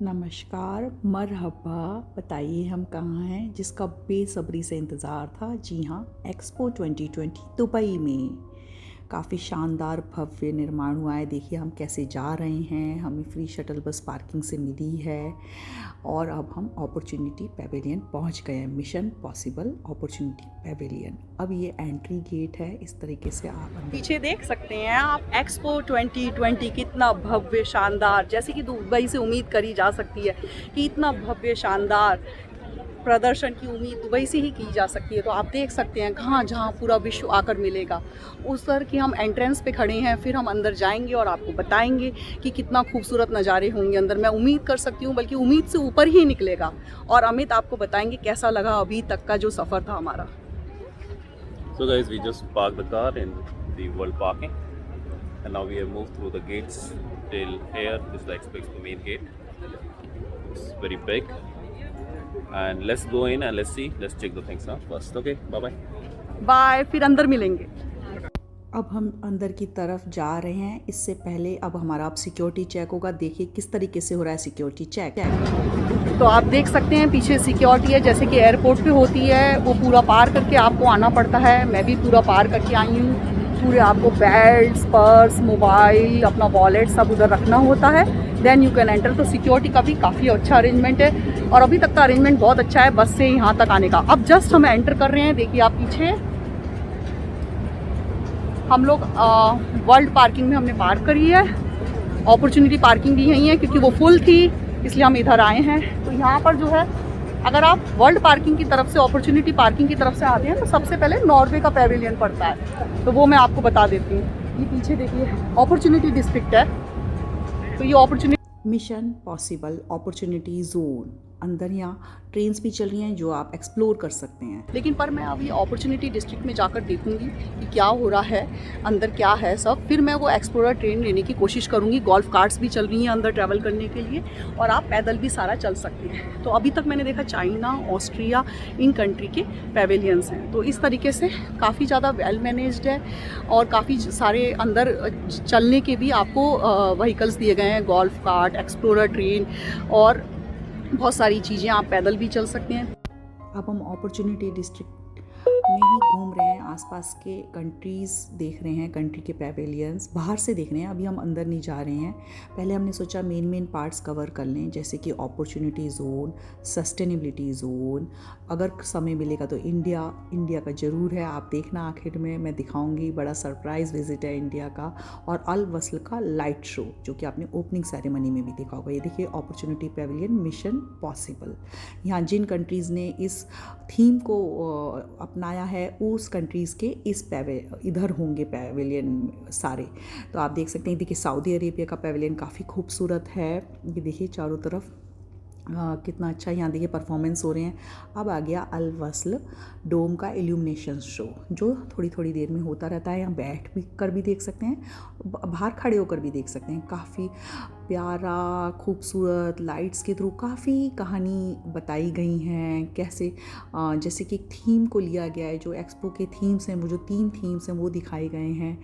नमस्कार, मरहबा। बताइए हम कहाँ हैं, जिसका बेसब्री से इंतज़ार था। जी हाँ, एक्सपो 2020 दुबई में काफ़ी शानदार भव्य निर्माण हुआ है। देखिए हम कैसे जा रहे हैं, हमें फ्री शटल बस पार्किंग से मिली है और अब हम अपॉर्चुनिटी पैवेलियन पहुंच गए हैं। Mission possible opportunity pavilion. अब ये एंट्री गेट है। इस तरीके से आप अंदर पीछे देख सकते हैं आप एक्सपो 2020 कितना भव्य शानदार, जैसे कि दुबई से उम्मीद करी जा सकती है कि इतना भव्य शानदार प्रदर्शन की उम्मीद दुबई से ही की जा सकती है। तो आप देख सकते हैं कहाँ जहाँ पूरा विश्व आकर मिलेगा उस तरह की हम एंट्रेंस पे खड़े हैं। फिर हम अंदर जाएंगे और आपको बताएंगे कि कितना खूबसूरत नज़ारे होंगे अंदर। मैं उम्मीद कर सकती हूँ, बल्कि उम्मीद से ऊपर ही निकलेगा। और अमित आपको बताएंगे कैसा लगा अभी तक का जो सफ़र था हमारा। So guys, we just parked the car in the world parking and now we have moved through the gates till here. This is the Expo main gate. It's very big and let's go in and let's see, let's check the things out first. Okay, bye bye. Bye, फिर अंदर मिलेंगे। अब हम अंदर की तरफ जा रहे हैं। इससे पहले अब हमारा अब सिक्योरिटी चेक होगा। देखिए किस तरीके से हो रहा है सिक्योरिटी चेक। तो आप देख सकते हैं पीछे सिक्योरिटी है, जैसे कि एयरपोर्ट पे होती है, वो पूरा पार करके आपको आना पड़ता है। मैं भी पूरा पार करके आई हूँ। पूरे आपको बेल्ट, पर्स, मोबाइल, अपना वॉलेट सब उधर रखना होता है, देन यू कैन एंटर। तो सिक्योरिटी का भी काफ़ी अच्छा अरेंजमेंट है और अभी तक का अरेंजमेंट बहुत अच्छा है बस से यहाँ तक आने का। अब जस्ट हम एंटर कर रहे हैं। देखिए आप पीछे हम लोग वर्ल्ड पार्किंग में हमने पार्क करी है। अपॉर्चुनिटी पार्किंग भी यहीं है क्योंकि वो फुल थी, इसलिए हम इधर आए हैं। तो यहाँ पर जो है, अगर आप वर्ल्ड पार्किंग की तरफ से अपॉर्चुनिटी पार्किंग की तरफ से आते हैं तो सबसे पहले नॉर्वे का पैवेलियन पड़ता है, तो वो मैं आपको बता देती हूँ। ये पीछे देखिए अपॉर्चुनिटी डिस्ट्रिक्ट है, तो ये opportunity mission possible opportunity zone. अंदर यहाँ ट्रेन्स भी चल रही हैं जो आप एक्सप्लोर कर सकते हैं। लेकिन पर मैं अभी अपॉर्चुनिटी डिस्ट्रिक्ट में जाकर देखूंगी कि क्या हो रहा है अंदर, क्या है सब। फिर मैं वो एक्सप्लोरर ट्रेन लेने की कोशिश करूंगी। गोल्फ कार्ट्स भी चल रही हैं अंदर ट्रैवल करने के लिए और आप पैदल भी सारा चल सकते हैं। तो अभी तक मैंने देखा चाइना, ऑस्ट्रिया, इन कंट्री के पैवेलियंस हैं। तो इस तरीके से काफ़ी ज़्यादा वेल मैनेज्ड है और काफ़ी सारे अंदर चलने के भी आपको व्हीकल्स दिए गए हैं, गोल्फ कार्ट, एक्सप्लोरर ट्रेन और बहुत सारी चीज़ें। आप पैदल भी चल सकते हैं। अब हम अपॉर्चुनिटी डिस्ट्रिक्ट में ही घूम रहे हैं। आसपास के कंट्रीज़ देख रहे हैं, कंट्री के पैवेलियंस बाहर से देख रहे हैं। अभी हम अंदर नहीं जा रहे हैं। पहले हमने सोचा मेन पार्ट्स कवर कर लें, जैसे कि अपॉर्चुनिटी जोन, सस्टेनेबिलिटी जोन। अगर समय मिलेगा तो इंडिया का ज़रूर है। आप देखना, आखिर में मैं दिखाऊंगी। बड़ा सरप्राइज़ विजिट है इंडिया का। और अल वस्ल का लाइट शो, जो कि आपने ओपनिंग सेरेमनी में भी देखा होगा। ये देखिए अपॉर्चुनिटी पैवेलियन मिशन पॉसिबल। यहाँ जिन कंट्रीज़ ने इस थीम को अपनाया है उस कंट्रीज़ के इधर होंगे पैवेलियन सारे। तो आप देख सकते हैं। देखिए सऊदी अरेबिया का पैवेलियन काफ़ी खूबसूरत है। ये देखिए चारों तरफ कितना अच्छा यहाँ देखिए परफॉर्मेंस हो रहे हैं। अब आ गया अल वस्ल डोम का इल्यूमिनेशन शो, जो थोड़ी थोड़ी देर में होता रहता है। यहाँ बैठ भी कर भी देख सकते हैं, बाहर खड़े होकर भी देख सकते हैं। काफ़ी प्यारा, खूबसूरत लाइट्स के थ्रू काफ़ी कहानी बताई गई हैं। कैसे जैसे कि एक थीम को लिया गया है, जो एक्सपो के थीम्स हैं, वो जो 3 थीम्स हैं वो दिखाए गए हैं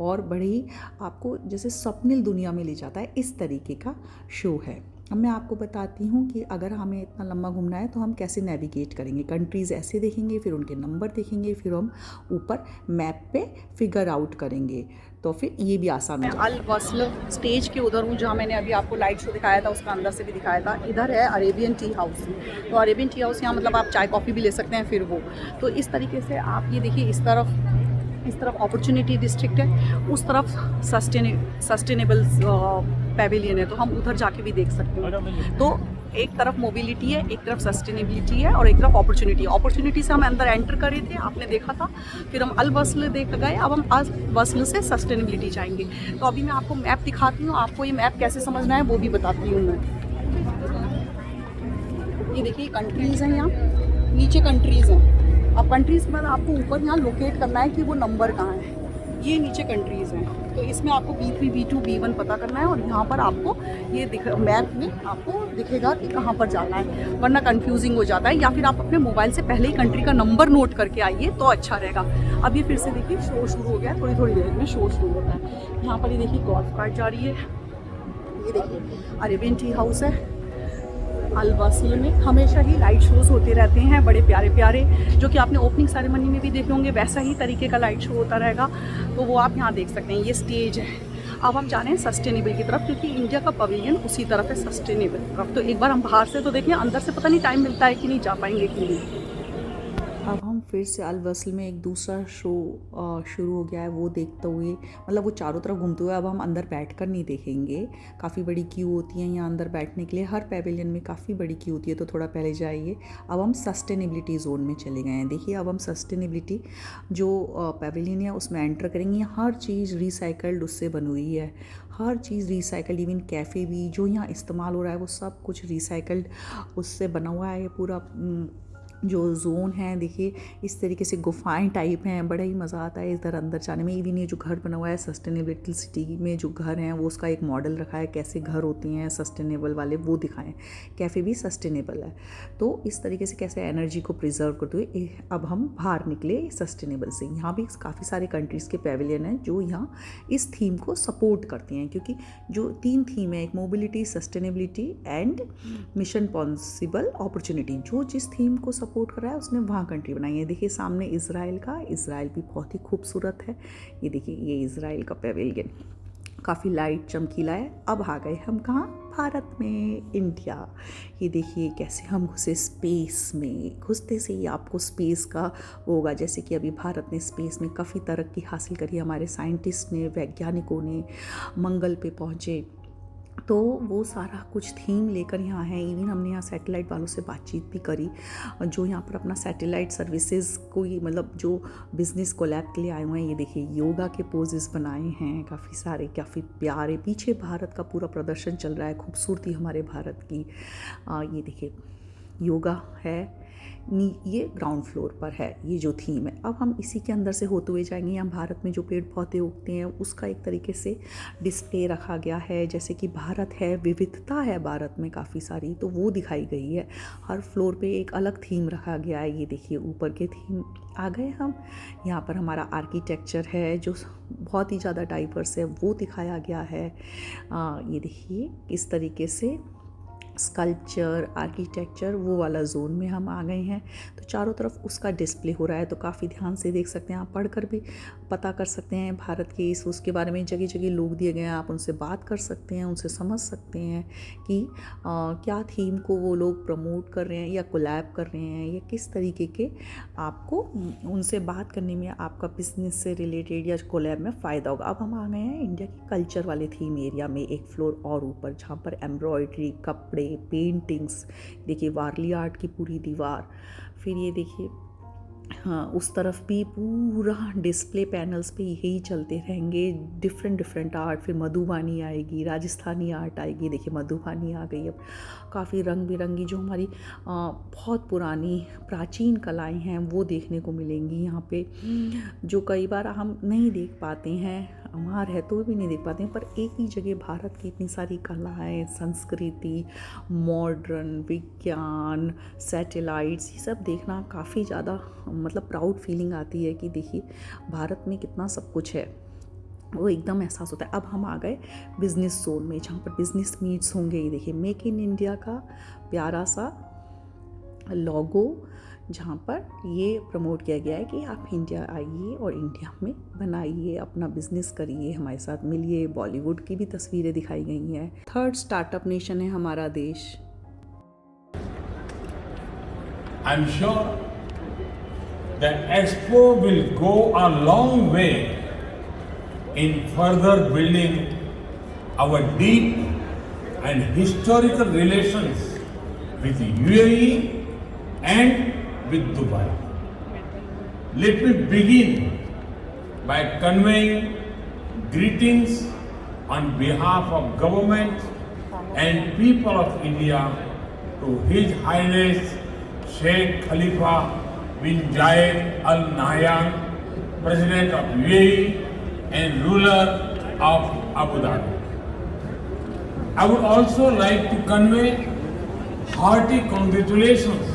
और बड़े ही आपको जैसे स्वप्निल दुनिया में ले जाता है, इस तरीके का शो है। अब मैं आपको बताती हूँ कि अगर हमें इतना लंबा घूमना है तो हम कैसे नेविगेट करेंगे। कंट्रीज़ ऐसे देखेंगे, फिर उनके नंबर देखेंगे, फिर हम ऊपर मैप पे फिगर आउट करेंगे, तो फिर ये भी आसान हो जाएगा। अल वस्ल स्टेज के उधर हूँ जहाँ मैंने अभी आपको लाइट शो दिखाया था, उसका अंदर से भी दिखाया था। इधर है अरेबियन टी हाउस। तो अरेबियन टी हाउस यहाँ मतलब आप चाय कॉफ़ी भी ले सकते हैं। फिर वो तो इस तरीके से आप ये देखिए, इस तरफ अपॉर्चुनिटी डिस्ट्रिक्ट है, उस तरफ सस्टेनेबल पैवेलियन है। तो हम उधर जाके भी देख सकते हैं। तो एक तरफ मोबिलिटी है, एक तरफ सस्टेनेबिलिटी है और एक तरफ अपॉर्चुनिटी। अपॉर्चुनिटी से हम अंदर एंटर करे थे, आपने देखा था। फिर हम अल वस्ल देख गए, अब हम अल वस्ल से सस्टेनेबिलिटी जाएंगे। तो अभी मैं आपको मैप दिखाती हूँ, आपको ये मैप कैसे समझना है वो भी बताती हूँ मैं। ये देखिए कंट्रीज़ हैं, यहाँ नीचे कंट्रीज़ हैं। अब कंट्रीज़ के बाद आपको ऊपर यहाँ लोकेट करना है कि वो नंबर कहाँ है। ये नीचे कंट्रीज़ हैं, तो इसमें आपको B3, B2, B1 पता करना है और यहाँ पर आपको ये मैप में आपको दिखेगा कि कहाँ पर जाना है, वरना कंफ्यूजिंग हो जाता है। या फिर आप अपने मोबाइल से पहले ही कंट्री का नंबर नोट करके आइए तो अच्छा रहेगा। अब ये फिर से देखिए शो शुरू हो गया है, थोड़ी देर में शो शुरू होता है। यहाँ पर ये देखिए गोल्फ कार्ट जा रही है। ये देखिए अरेबियन टी हाउस है। अल वस्ल में हमेशा ही लाइट शोज़ होते रहते हैं, बड़े प्यारे प्यारे, जो कि आपने ओपनिंग सेरेमनी में भी देखे होंगे, वैसा ही तरीके का लाइट शो होता रहेगा। तो वो आप यहाँ देख सकते हैं, ये स्टेज है। अब हम जा रहे हैं सस्टेनेबल की तरफ, क्योंकि इंडिया का पवेलियन उसी तरफ है, सस्टेनेबल तरफ। तो एक बार हम बाहर से तो देखें, अंदर से पता नहीं टाइम मिलता है कि नहीं, जा पाएंगे कि नहीं। अब हम फिर से अल वस्ल में एक दूसरा शो शुरू हो गया है, वो देखते हुए, मतलब वो चारों तरफ घूमते हुए। अब हम अंदर बैठकर नहीं देखेंगे, काफ़ी बड़ी क्यू होती है यहाँ अंदर बैठने के लिए, हर पैवेलियन में काफ़ी बड़ी क्यू होती है, तो थोड़ा पहले जाइए। अब हम सस्टेनेबिलिटी जोन में चले गए हैं। देखिए, अब हम सस्टेनेबिलिटी जो पैवेलियन है उसमें एंटर करेंगे। हर चीज़ रिसाइकल्ड उससे बनी हुई है, हर चीज़ रिसाइकल्ड, इवन कैफ़े भी जो यहाँ इस्तेमाल हो रहा है वो सब कुछ रिसाइकल्ड उससे बना हुआ है। ये पूरा जो जोन है, देखिए इस तरीके से गुफाएं टाइप हैं, बड़ा ही मज़ा आता है इधर अंदर जाने में। इवन ये जो घर बना हुआ है सस्टेनेबिलिटी सिटी में, जो घर हैं वो उसका एक मॉडल रखा है, कैसे घर होते हैं सस्टेनेबल वाले वो दिखाएं। कैफ़े भी सस्टेनेबल है, तो इस तरीके से कैसे एनर्जी को प्रिजर्व करते हुए अब हम बाहर निकले सस्टेनेबल से। यहाँ भी काफ़ी सारे कंट्रीज़ के पैवेलियन हैं जो यहाँ इस थीम को सपोर्ट करती हैं, क्योंकि जो 3 थीम है, एक mobility, sustainability and mission possible opportunity, जो जिस थीम को सपोर्ट कर रहा है उसने वहाँ कंट्री बनाई है। देखिए सामने इज़राइल का, इज़राइल भी बहुत ही खूबसूरत है। ये देखिए, ये इज़राइल का पैवेलियन काफ़ी लाइट चमकीला है। अब आ गए हम कहाँ, भारत में, इंडिया। ये देखिए कैसे हम घुसे स्पेस में। घुसते से ही आपको स्पेस का होगा, जैसे कि अभी भारत ने स्पेस में काफ़ी तरक्की हासिल करी, हमारे साइंटिस्ट ने, वैज्ञानिकों ने मंगल पे पहुँचे, तो वो सारा कुछ थीम लेकर यहाँ है। इवन हमने यहाँ सैटेलाइट वालों से बातचीत भी करी, जो यहाँ पर अपना सैटेलाइट सर्विसेज कोई, मतलब जो बिज़नेस कोलैब के लिए आए हुए हैं। ये देखिए योगा के पोजेस बनाए हैं काफ़ी सारे, काफ़ी प्यारे। पीछे भारत का पूरा प्रदर्शन चल रहा है, खूबसूरती हमारे भारत की। ये देखिए योगा है, ये ग्राउंड फ्लोर पर है, ये जो थीम है। अब हम इसी के अंदर से होते हुए जाएंगे। यहाँ भारत में जो पेड़ पौधे उगते हैं उसका एक तरीके से डिस्प्ले रखा गया है, जैसे कि भारत है, विविधता है भारत में काफ़ी सारी, तो वो दिखाई गई है। हर फ्लोर पे एक अलग थीम रखा गया है। ये देखिए ऊपर के थीम आ गए हम। यहाँ पर हमारा आर्किटेक्चर है जो बहुत ही ज़्यादा डाइवर्स है, वो दिखाया गया है। ये देखिए इस तरीके से स्कल्पचर, आर्किटेक्चर, वो वाला जोन में हम आ गए हैं। तो चारों तरफ उसका डिस्प्ले हो रहा है, तो काफ़ी ध्यान से देख सकते हैं आप, पढ़कर भी पता कर सकते हैं भारत के इस उसके बारे में। जगह जगह लोग दिए गए हैं, आप उनसे बात कर सकते हैं, उनसे समझ सकते हैं कि क्या थीम को वो लोग प्रमोट कर रहे हैं या कोलैब कर रहे हैं, या किस तरीके के आपको उनसे बात करने में आपका बिजनेस से रिलेटेड या कोलैब में फ़ायदा होगा। अब हम आ गए हैं इंडिया की कल्चर वाले थीम एरिया में, एक फ्लोर और ऊपर, जहाँ पर एम्ब्रॉयडरी, कपड़े, पेंटिंग्स, देखिए वारली आर्ट की पूरी दीवार। फिर ये देखिए हाँ, उस तरफ भी पूरा डिस्प्ले पैनल्स पे यही चलते रहेंगे, डिफरेंट आर्ट। फिर मधुबानी आएगी, राजस्थानी आर्ट आएगी। देखिए मधुबानी आ गई। अब काफ़ी रंग बिरंगी जो हमारी बहुत पुरानी प्राचीन कलाएं हैं वो देखने को मिलेंगी यहाँ पे, जो कई बार हम नहीं देख पाते हैं, वहाँ रहते हुए भी नहीं देख पाते हैं। पर एक ही जगह भारत की इतनी सारी कलाएं, संस्कृति, मॉडर्न, विज्ञान, सैटेलाइट्स, ये सब देखना काफ़ी ज़्यादा मतलब प्राउड फीलिंग आती है कि देखिए भारत में कितना सब कुछ है, वो एकदम एहसास होता है। अब हम आ गए बिज़नेस जोन में, जहाँ पर बिज़नेस मीट्स होंगे। ये देखिए मेक इन इंडिया का प्यारा सा लोगो, जहाँ पर ये प्रमोट किया गया है कि आप इंडिया आइए और इंडिया में बनाइए, अपना बिजनेस करिए, हमारे साथ मिलिए। बॉलीवुड की भी तस्वीरें दिखाई गई हैं। 3rd स्टार्टअप नेशन है हमारा देश। I'm sure that Expo will go a long way in further building our deep and historical relations with UAE and with Dubai. Let me begin by conveying greetings on behalf of government and people of India to His Highness Sheikh Khalifa bin Zayed Al Nahyan, President of UAE and ruler of Abu Dhabi. I would also like to convey hearty congratulations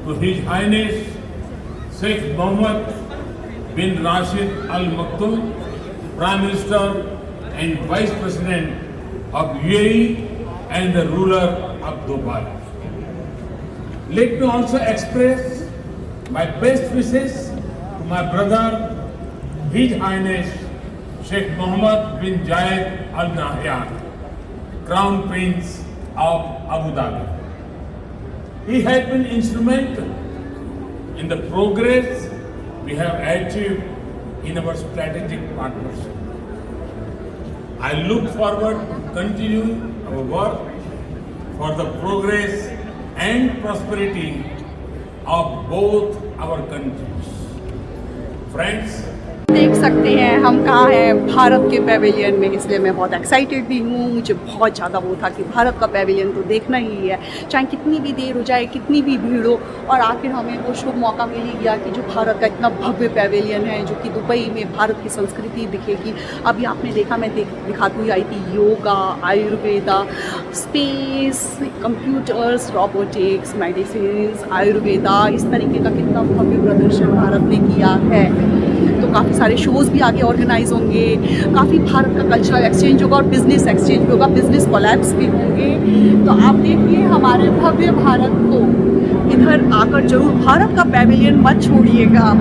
to His Highness Sheikh Mohammed bin Rashid Al Maktoum, Prime Minister and Vice President of UAE and the ruler of Dubai. let me also express my best wishes to my brother, His Highness Sheikh Mohammed bin Zayed Al Nahyan, Crown Prince of Abu Dhabi. He has been instrumental in the progress we have achieved in our strategic partnership. I look forward to continuing our work for the progress and prosperity of both our countries. Friends, देख सकते हैं हम कहाँ हैं, भारत के pavilion में, इसलिए मैं बहुत एक्साइटेड भी हूँ। मुझे बहुत ज़्यादा वो था कि भारत का पैवेलियन तो देखना ही है, चाहे कितनी भी देर हो जाए, कितनी भी भीड़ हो। और आखिर हमें वो शुभ मौका मिल ही गया कि जो भारत का इतना भव्य पैवेलियन है, जो कि दुबई में भारत की संस्कृति दिखेगी। अभी आपने देखा, मैं दिखाती हुई आई थी yoga, Ayurveda, space, computers, robotics, medicine, Ayurveda, इस तरीके का कितना भव्य प्रदर्शन भारत ने किया है। तो काफ़ी सारे शोज़ भी आगे ऑर्गेनाइज होंगे, काफ़ी भारत का कल्चरल एक्सचेंज होगा और बिजनेस एक्सचेंज भी होगा, बिजनेस कोलैब्स भी होंगे। तो आप देखिए हमारे भव्य भारत को, इधर आकर जरूर भारत का पैवेलियन मत छोड़िएगा।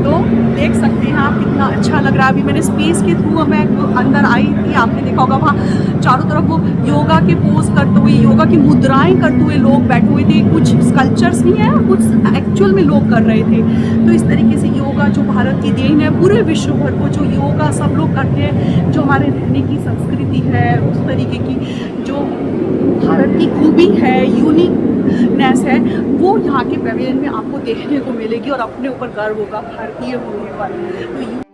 तो देख सकते हैं आप कितना अच्छा लग रहा है। अभी मैंने स्पेस के थ्रू मैं अंदर आई थी, आपने देखा होगा वहाँ चारों तरफ वो योगा के पोज करते हुए, योगा की मुद्राएं करते हुए लोग बैठे हुए थे। कुछ स्कल्पचर्स नहीं है, कुछ एक्चुअल में लोग कर रहे थे। तो इस तरीके से योगा जो भारत की देन है, पूरे विश्व भर को जो योगा सब लोग करते हैं, जो हमारे रहने की संस्कृति है, उस तरीके की जो भारत की खूबी है, यूनिकनेस है, वो यहाँ के पैवेलियन में आपको देखने को मिलेगी और अपने ऊपर गर्व होगा भारतीय होने पर। तो